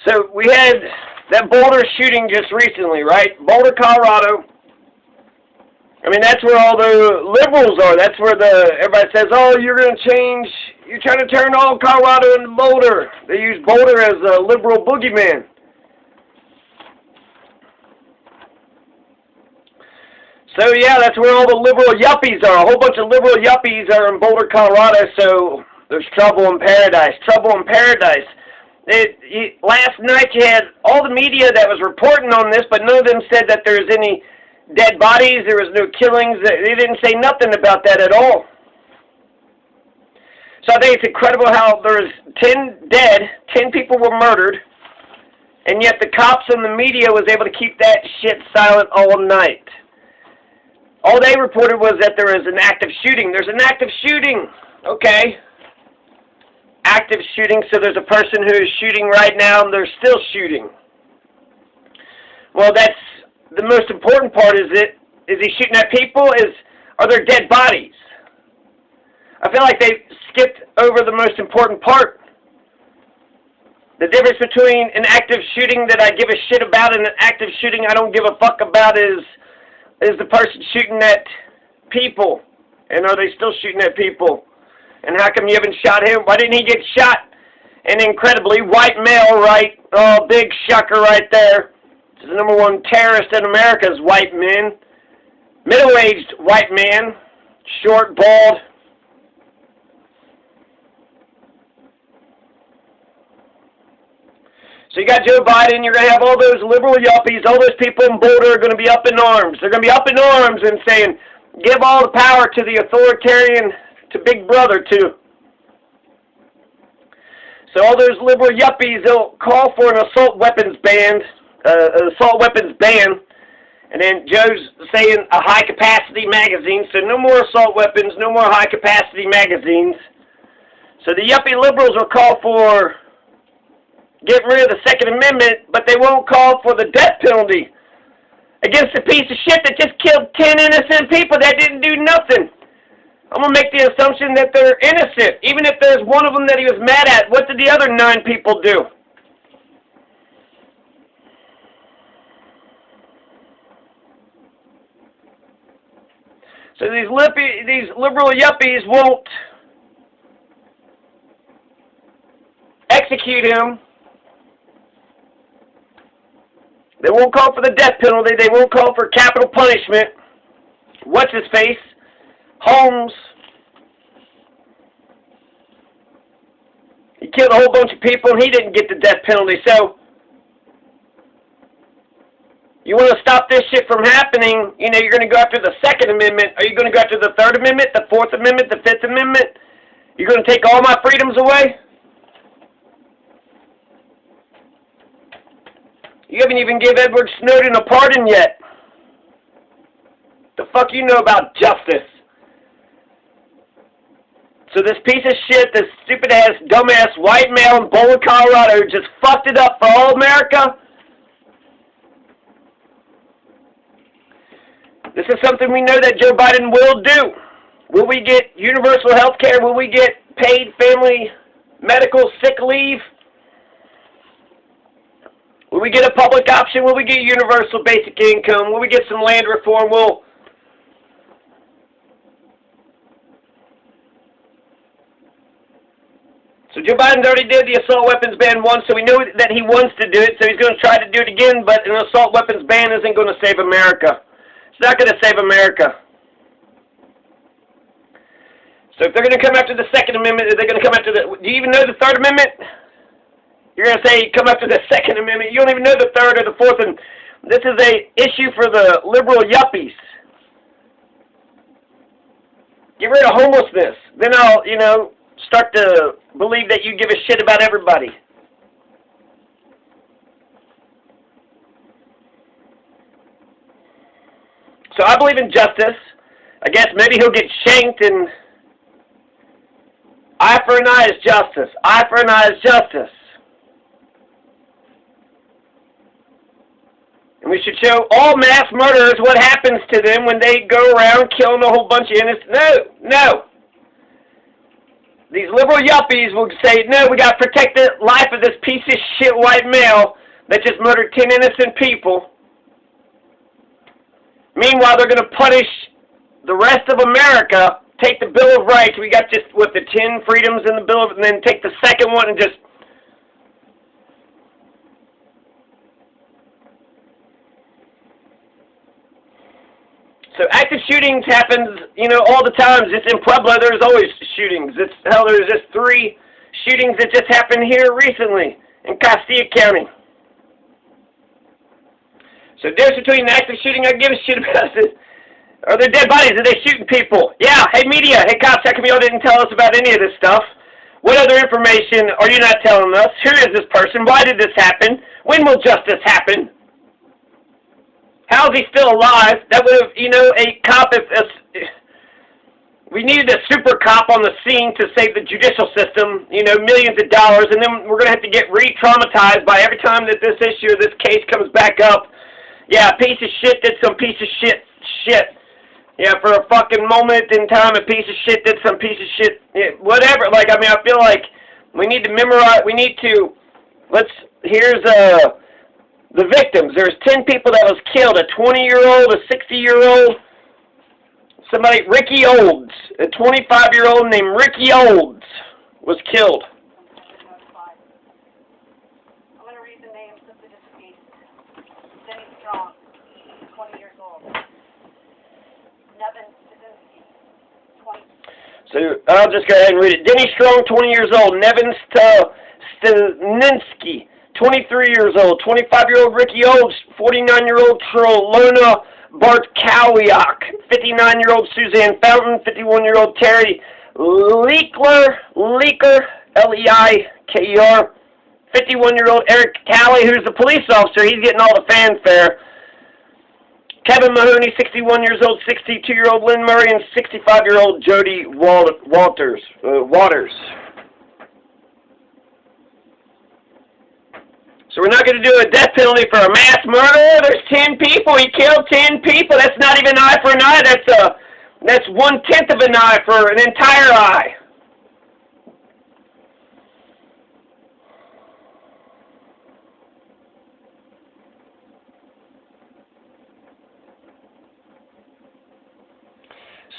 So we had that Boulder shooting just recently, right? Boulder, Colorado. I mean, that's where all the liberals are. That's where everybody says, oh, you're going to change. You're trying to turn all Colorado into Boulder. They use Boulder as a liberal boogeyman. So, yeah, that's where all the liberal yuppies are. A whole bunch of liberal yuppies are in Boulder, Colorado, so there's trouble in paradise. Trouble in paradise. Last night you had all the media that was reporting on this, but none of them said that there's any dead bodies, there was no killings. They didn't say nothing about that at all. So I think it's incredible how there's 10 dead, 10 people were murdered, and yet the cops and the media was able to keep that shit silent all night. All they reported was that there was an active shooting. There's an active shooting. Okay. Active shooting, so there's a person who is shooting right now, and they're still shooting. Well, that's the most important part. Is he shooting at people? Are there dead bodies? I feel like they skipped over the most important part. The difference between an active shooting that I give a shit about and an active shooting I don't give a fuck about is the person shooting at people. And are they still shooting at people? And how come you haven't shot him? Why didn't he get shot? And incredibly, white male, right? Oh, big shocker right there. The number one terrorist in America is white men. Middle-aged white man. Short, bald. So you got Joe Biden, you're going to have all those liberal yuppies, all those people in Boulder are going to be up in arms. They're going to be up in arms and saying, give all the power to the authoritarian, to Big Brother, too. So all those liberal yuppies, they'll call for an assault weapons ban, and then Joe's saying a high-capacity magazine, so no more assault weapons, no more high-capacity magazines. So the yuppie liberals will call for getting rid of the Second Amendment, but they won't call for the death penalty against a piece of shit that just killed 10 innocent people that didn't do nothing. I'm going to make the assumption that they're innocent. Even if there's one of them that he was mad at, what did the other 9 people do? So these liberal yuppies won't execute him. They won't call for the death penalty. They won't call for capital punishment. What's his face? Holmes. He killed a whole bunch of people and he didn't get the death penalty. So, you want to stop this shit from happening, you're going to go after the Second Amendment. Are you going to go after the Third Amendment, the Fourth Amendment, the Fifth Amendment? You're going to take all my freedoms away? You haven't even given Edward Snowden a pardon yet. The fuck you know about justice? So this piece of shit, this stupid-ass, dumbass white male in Boulder, Colorado, just fucked it up for all America. This is something we know that Joe Biden will do. Will we get universal health care? Will we get paid family medical sick leave? Will we get a public option? Will we get universal basic income? Will we get some land reform? So Joe Biden's already did the assault weapons ban once, so we know that he wants to do it, so he's going to try to do it again, but an assault weapons ban isn't going to save America. It's not going to save America. So if they're going to come after the Second Amendment, they're going to come after do you even know the Third Amendment? You're going to say come after the Second Amendment. You don't even know the Third or the Fourth, and this is a issue for the liberal yuppies. Get rid of homelessness. Then I'll, start to believe that you give a shit about everybody. So I believe in justice. I guess maybe he'll get shanked and eye for an eye is justice. Eye for an eye is justice. And we should show all mass murderers what happens to them when they go around killing a whole bunch of innocent. No. these liberal yuppies will say, no, we got to protect the life of this piece of shit white male that just murdered 10 innocent people. Meanwhile, they're going to punish the rest of America, take the Bill of Rights. We got just, what, the 10 freedoms in the Bill of, and then take the second one and just... So active shootings happens, you know, all the time. Just in Pueblo, there's always shootings. Hell, there's just 3 shootings that just happened here recently in Castilla County. So the difference between an active shooting I give a shit about it. Are there dead bodies? Are they shooting people? Yeah. Hey, media. Hey, cops. How come y'all didn't tell us about any of this stuff? What other information are you not telling us? Who is this person? Why did this happen? When will justice happen? How is he still alive? That would have, you know, a cop, if we needed a super cop on the scene to save the judicial system, you know, millions of dollars, and then we're going to have to get re-traumatized by every time that this issue, this case comes back up. Yeah, a piece of shit did some piece of shit. Yeah, for a fucking moment in time, a piece of shit did some piece of shit. Yeah, whatever. Like, I mean, I feel like we need to memorize, we need to, here's the victims. There's 10 people that was killed. A 20-year-old, a 60-year-old, somebody, Ricky Olds, a 25-year-old named Ricky Olds was killed. I'm going to read the names of the deceased. Denny Strong, 20 years old. Nevin Stasinski, 20. So I'll just go ahead and read it. Denny Strong, 20 years old. Nevin Stasinski, 23 years old. 25-year-old Ricky Olds, 49-year-old Trolona Bartkowiak, 59-year-old Suzanne Fountain, 51-year-old Terry Leaker, L-E-I-K-E-R, 51-year-old Eric Talley, who's the police officer. He's getting all the fanfare. Kevin Mahoney, 61 years old, 62-year-old Lynn Murray, and 65-year-old Jody Waters. So we're not going to do a death penalty for a mass murder. There's 10 people. He killed 10 people. That's not even an eye for an eye. That's 1/10 of an eye for an entire eye.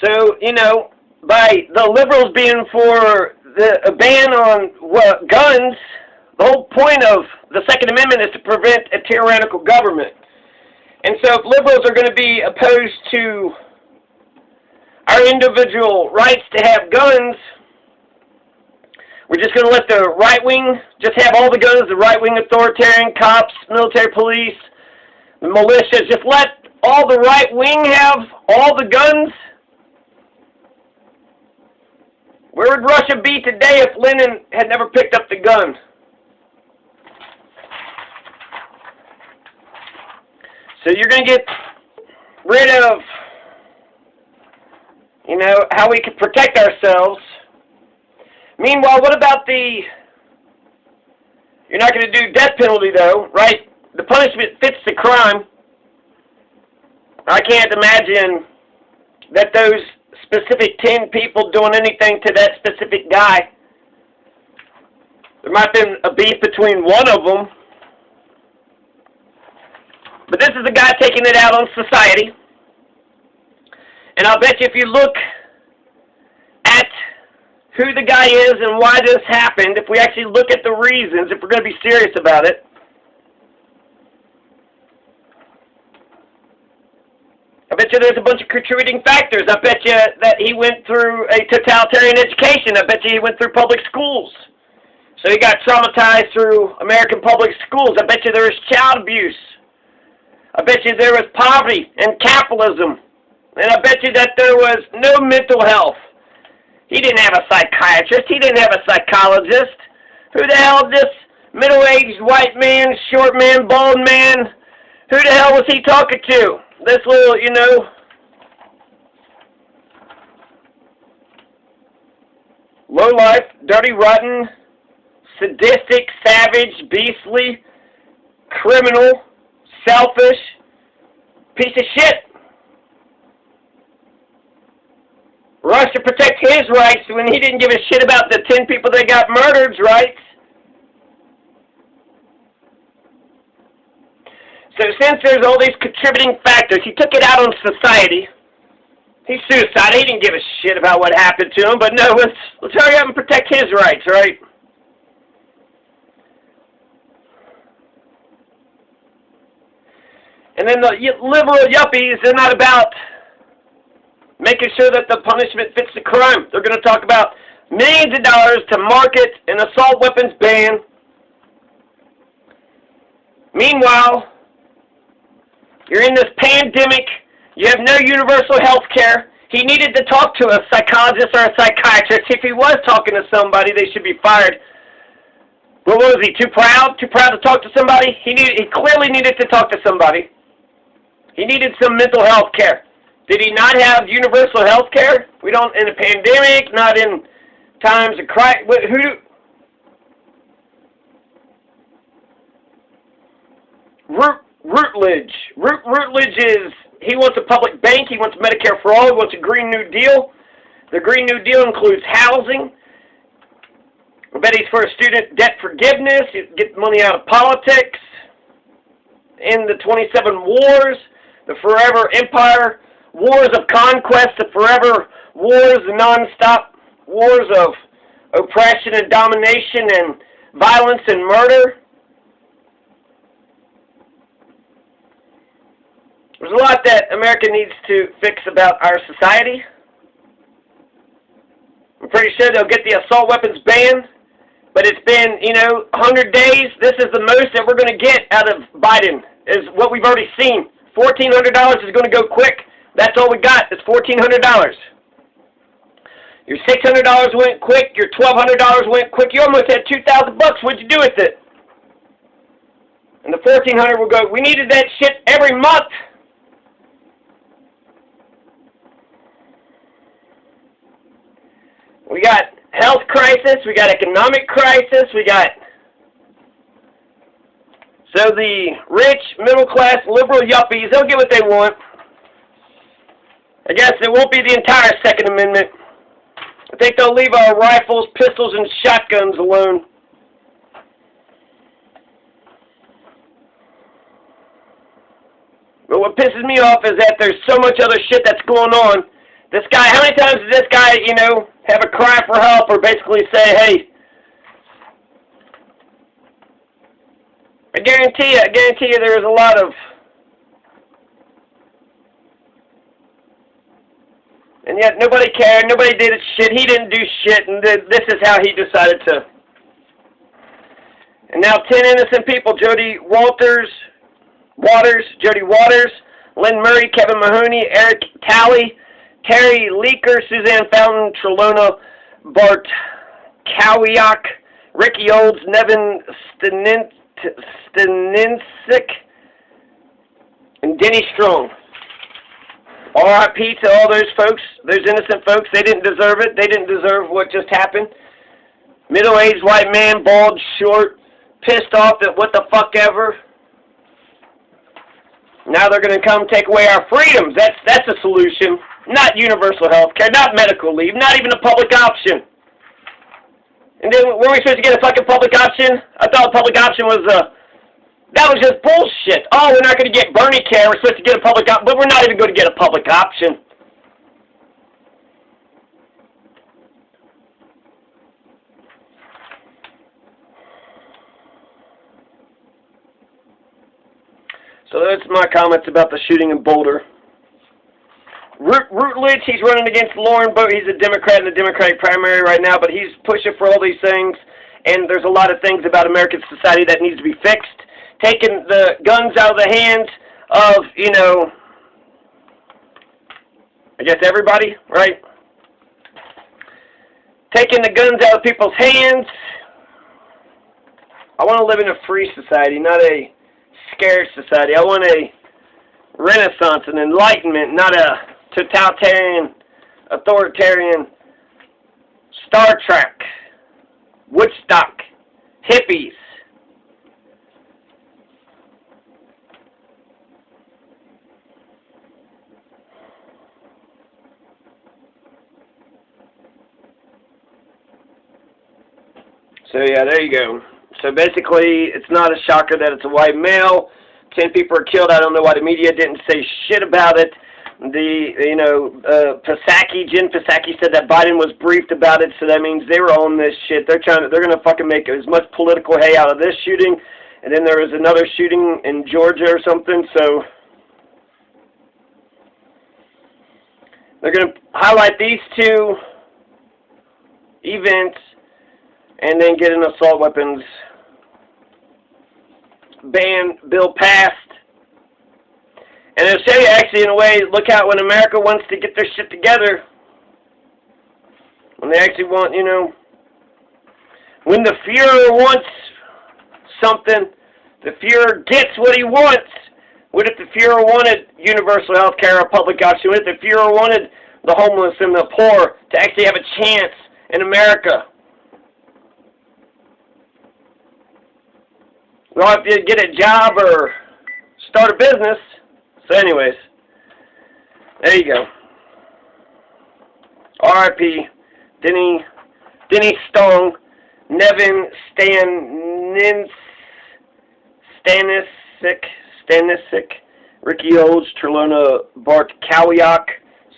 So, you know, by the liberals being for a ban on guns, the whole point of the Second Amendment is to prevent a tyrannical government. And so if liberals are going to be opposed to our individual rights to have guns, we're just going to let the right wing just have all the guns, the right wing authoritarian cops, military police, the militia, just let all the right wing have all the guns. Where would Russia be today if Lenin had never picked up the gun? So you're going to get rid of, you know, how we can protect ourselves. Meanwhile, what about you're not going to do death penalty though, right? The punishment fits the crime. I can't imagine that those specific 10 people doing anything to that specific guy. There might have been a beef between one of them. But this is the guy taking it out on society. And I'll bet you if you look at who the guy is and why this happened, if we actually look at the reasons, if we're going to be serious about it, I bet you there's a bunch of contributing factors. I bet you that he went through a totalitarian education. I bet you he went through public schools. So he got traumatized through American public schools. I bet you there was child abuse. I bet you there was poverty and capitalism. And I bet you that there was no mental health. He didn't have a psychiatrist. He didn't have a psychologist. Who the hell this middle-aged white man, short man, bald man, who the hell was he talking to? This little, you know, low-life, dirty, rotten, sadistic, savage, beastly, criminal, selfish, piece of shit. rushed to protect his rights when he didn't give a shit about the 10 people that got murdered's rights. So since there's all these contributing factors, he took it out on society. He's suicidal. He didn't give a shit about what happened to him, but no, let's hurry up and protect his rights, right? And then the liberal yuppies, they're not about making sure that the punishment fits the crime. They're going to talk about millions of dollars to market an assault weapons ban. Meanwhile, you're in this pandemic. You have no universal health care. He needed to talk to a psychologist or a psychiatrist. If he was talking to somebody, they should be fired. But what was he, too proud? Too proud to talk to somebody? He clearly needed to talk to somebody. He needed some mental health care. Did he not have universal health care? We don't, in a pandemic, not in times of crisis. Rutledge is, he wants a public bank, he wants Medicare for all, he wants a Green New Deal. The Green New Deal includes housing. I bet he's for student debt forgiveness, get money out of politics. In the 27 wars, the forever empire, wars of conquest, the forever wars, the non-stop wars of oppression and domination and violence and murder. There's a lot that America needs to fix about our society. I'm pretty sure they'll get the assault weapons banned, but it's been, 100 days. This is the most that we're going to get out of Biden, is what we've already seen. $1,400 is going to go quick. That's all we got. It's $1,400. Your $600 went quick. Your $1,200 went quick. You almost had $2,000 bucks. What'd you do with it? And the $1,400 will go. We needed that shit every month. We got health crisis. We got economic crisis. We got. So the rich, middle-class, liberal yuppies, they'll get what they want. I guess it won't be the entire Second Amendment. I think they'll leave our rifles, pistols, and shotguns alone. But what pisses me off is that there's so much other shit that's going on. This guy, how many times does this guy, have a cry for help or basically say, hey, I guarantee you there's a lot of, and yet nobody cared, nobody did shit, he didn't do shit, and this is how he decided to. And now 10 innocent people, Jody Waters, Lynn Murray, Kevin Mahoney, Eric Talley, Terry Leaker, Suzanne Fountain, Trelona Bart Cowiak, Ricky Olds, Nevin Staninsik, and Denny Strong. R.I.P. to all those folks, those innocent folks. They didn't deserve it. They didn't deserve what just happened. Middle-aged white man, bald, short, pissed off at what the fuck ever. Now they're going to come take away our freedoms. That's a solution. Not universal health care, not medical leave, not even a public option. And then were we supposed to get a fucking public option? I thought a public option was, that was just bullshit. Oh, we're not going to get Bernie care, we're supposed to get a public option, but we're not even going to get a public option. So that's my comments about the shooting in Boulder. Rutledge, he's running against Lauren Boat. He's a Democrat in the Democratic primary right now, but he's pushing for all these things, and there's a lot of things about American society that needs to be fixed. Taking the guns out of the hands of, I guess everybody, right? Taking the guns out of people's hands. I want to live in a free society, not a scared society. I want a renaissance, an enlightenment, not a totalitarian, authoritarian, Star Trek, Woodstock, hippies. So yeah, there you go. So basically, it's not a shocker that it's a white male. 10 people are killed. I don't know why the media didn't say shit about it. Jen Psaki said that Biden was briefed about it, so that means they were on this shit. They're gonna fucking make as much political hay out of this shooting, and then there was another shooting in Georgia or something. So they're gonna highlight these two events, and then get an assault weapons ban bill passed. And it'll show you actually in a way, look out when America wants to get their shit together. When they actually want, when the Fuhrer wants something, the Fuhrer gets what he wants. What if the Fuhrer wanted universal health care or public option? What if the Fuhrer wanted the homeless and the poor to actually have a chance in America? We don't have to get a job or start a business. So anyways, there you go. R.I.P. Denny Stong, Nevin Stanisic, Ricky Olds, Trelona Bart Kowiak,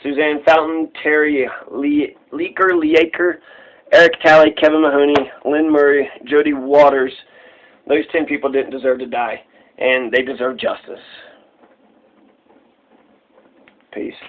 Suzanne Fountain, Terry Leaker, Eric Talley, Kevin Mahoney, Lynn Murray, Jody Waters. Those 10 people didn't deserve to die, and they deserve justice. Peace.